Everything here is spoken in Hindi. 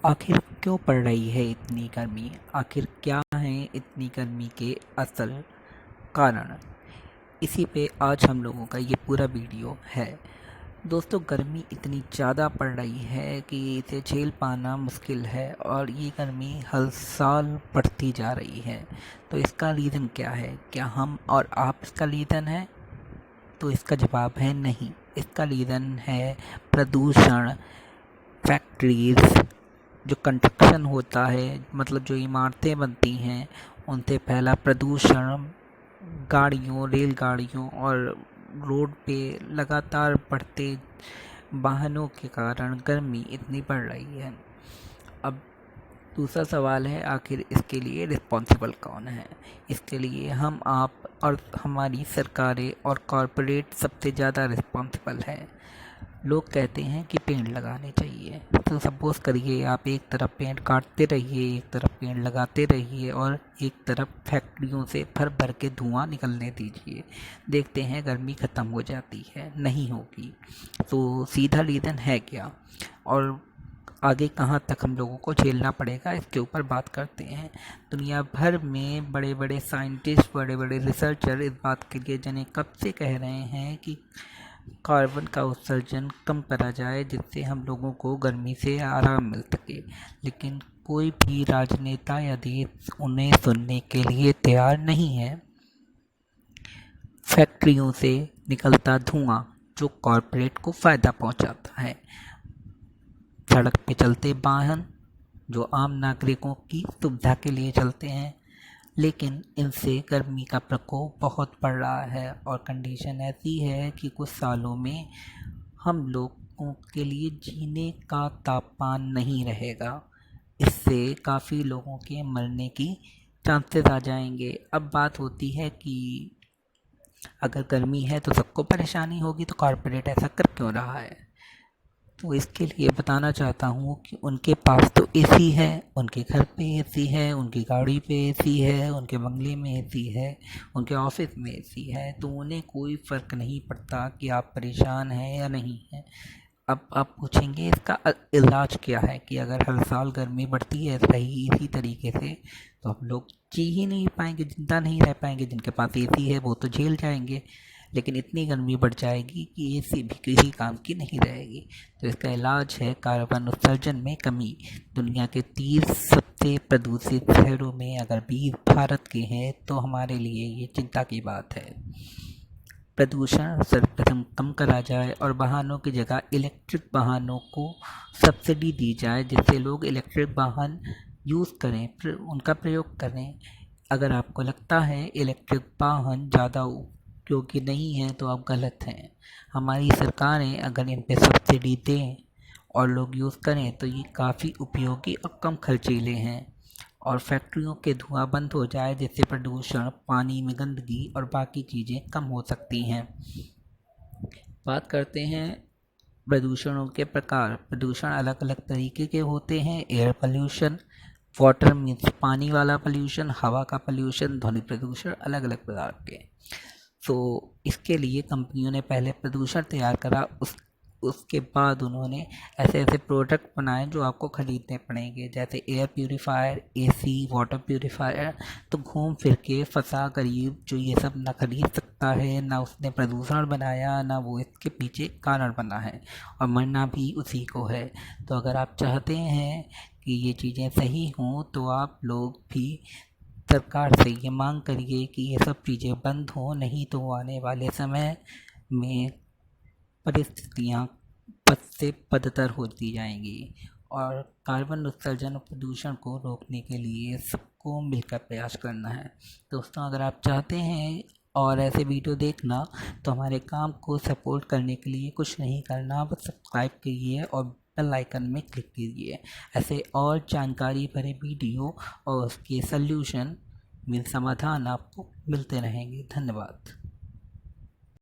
आखिर क्यों पड़ रही है इतनी गर्मी? आखिर क्या है इतनी गर्मी के असल कारण? इसी पे आज हम लोगों का ये पूरा वीडियो है। दोस्तों, गर्मी इतनी ज़्यादा पड़ रही है कि इसे झेल पाना मुश्किल है और ये गर्मी हर साल बढ़ती जा रही है। तो इसका रीज़न क्या है? क्या हम और आप इसका रीज़न है? तो इसका जवाब है नहीं। इसका रीज़न है प्रदूषण, फैक्ट्रीज़, जो कंस्ट्रक्शन होता है, मतलब जो इमारतें बनती हैं, उनसे फैला प्रदूषण, गाड़ियों, रेलगाड़ियों और रोड पे लगातार बढ़ते वाहनों के कारण गर्मी इतनी बढ़ रही है। अब दूसरा सवाल है, आखिर इसके लिए रिस्पॉन्सिबल कौन है? इसके लिए हम, आप और हमारी सरकारें और कॉरपोरेट सबसे ज़्यादा रिस्पॉन्सिबल है। लोग कहते हैं कि पेड़ लगाने चाहिए, तो सपोज़ करिए आप एक तरफ पेड़ काटते रहिए, एक तरफ पेड़ लगाते रहिए और एक तरफ फैक्ट्रियों से भर भर के धुआं निकलने दीजिए। देखते हैं गर्मी ख़त्म हो जाती है? नहीं होगी। तो सीधा रीज़न है क्या, और आगे कहाँ तक हम लोगों को झेलना पड़ेगा, इसके ऊपर बात करते हैं। दुनिया भर में बड़े बड़े साइंटिस्ट, बड़े बड़े रिसर्चर इस बात के लिए जाने कब से कह रहे हैं कि कार्बन का उत्सर्जन कम करा जाए, जिससे हम लोगों को गर्मी से आराम मिल सके। लेकिन कोई भी राजनेता या देश उन्हें सुनने के लिए तैयार नहीं है। फैक्ट्रियों से निकलता धुआं जो कॉरपोरेट को फ़ायदा पहुंचाता है, सड़क पे चलते वाहन जो आम नागरिकों की सुविधा के लिए चलते हैं, लेकिन इनसे गर्मी का प्रकोप बहुत बढ़ रहा है और कंडीशन ऐसी है कि कुछ सालों में हम लोगों के लिए जीने का तापमान नहीं रहेगा। इससे काफ़ी लोगों के मरने की चांसेस आ जाएंगे। अब बात होती है कि अगर गर्मी है तो सबको परेशानी होगी, तो कॉरपोरेट ऐसा कर क्यों रहा है? तो इसके लिए बताना चाहता हूँ कि उनके पास तो एसी है, उनके घर पे एसी है, उनकी गाड़ी पे एसी है, उनके बंगले में एसी है, उनके ऑफिस में एसी है, तो उन्हें कोई फ़र्क नहीं पड़ता कि आप परेशान हैं या नहीं हैं। अब आप पूछेंगे इसका इलाज क्या है, कि अगर हर साल गर्मी बढ़ती है सही इसी तरीके से, तो हम लोग जी ही नहीं पाएंगे, जिंदा नहीं रह पाएंगे। जिनके पास एसी है वो तो झेल जाएंगे, लेकिन इतनी गर्मी बढ़ जाएगी कि एसी भी किसी काम की नहीं रहेगी। तो इसका इलाज है कार्बन उत्सर्जन में कमी। दुनिया के 30 सबसे प्रदूषित शहरों में अगर 20 भारत के हैं, तो हमारे लिए ये चिंता की बात है। प्रदूषण सर्वप्रथम कम करा जाए और वाहनों की जगह इलेक्ट्रिक वाहनों को सब्सिडी दी जाए, जिससे लोग इलेक्ट्रिक वाहन यूज़ करें, उनका प्रयोग करें। अगर आपको लगता है इलेक्ट्रिक वाहन ज़्यादा उपयोगी नहीं है, तो आप गलत हैं। हमारी सरकारें अगर इन पे सब्सिडी दें और लोग यूज़ करें, तो ये काफ़ी उपयोगी और कम खर्चीले हैं। और फैक्ट्रियों के धुआं बंद हो जाए, जिससे प्रदूषण, पानी में गंदगी और बाकी चीज़ें कम हो सकती हैं। बात करते हैं प्रदूषणों के प्रकार। प्रदूषण अलग अलग तरीके के होते हैं। एयर पोल्यूशन, वाटर मीन्स पानी वाला पोल्यूशन, हवा का पोल्यूशन, ध्वनि प्रदूषण, अलग अलग प्रकार के। तो इसके लिए कंपनियों ने पहले प्रदूषण तैयार करा, उसके बाद उन्होंने ऐसे ऐसे प्रोडक्ट बनाए जो आपको ख़रीदने पड़ेंगे, जैसे air purifier, AC, water purifier. तो घूम फिर के फंसा गरीब जो ये सब ना खरीद सकता है, ना उसने प्रदूषण बनाया, ना वो इसके पीछे कारण बना है, और मरना भी उसी को है। तो अगर आप चाहते हैं कि ये चीज़ें सही हों, तो आप लोग भी सरकार से ये मांग करिए कि ये सब चीज़ें बंद हों, नहीं तो आने वाले समय में परिस्थितियाँ पद से बदतर होती जाएंगी। और कार्बन उत्सर्जन और प्रदूषण को रोकने के लिए सबको मिलकर प्रयास करना है। दोस्तों, अगर आप चाहते हैं और ऐसे वीडियो देखना, तो हमारे काम को सपोर्ट करने के लिए कुछ नहीं करना, बस सब्सक्राइब कीजिए और बेल आइकन में क्लिक कीजिए। ऐसे और जानकारी भरे वीडियो और उसके सल्यूशन में समाधान आपको मिलते रहेंगे। धन्यवाद।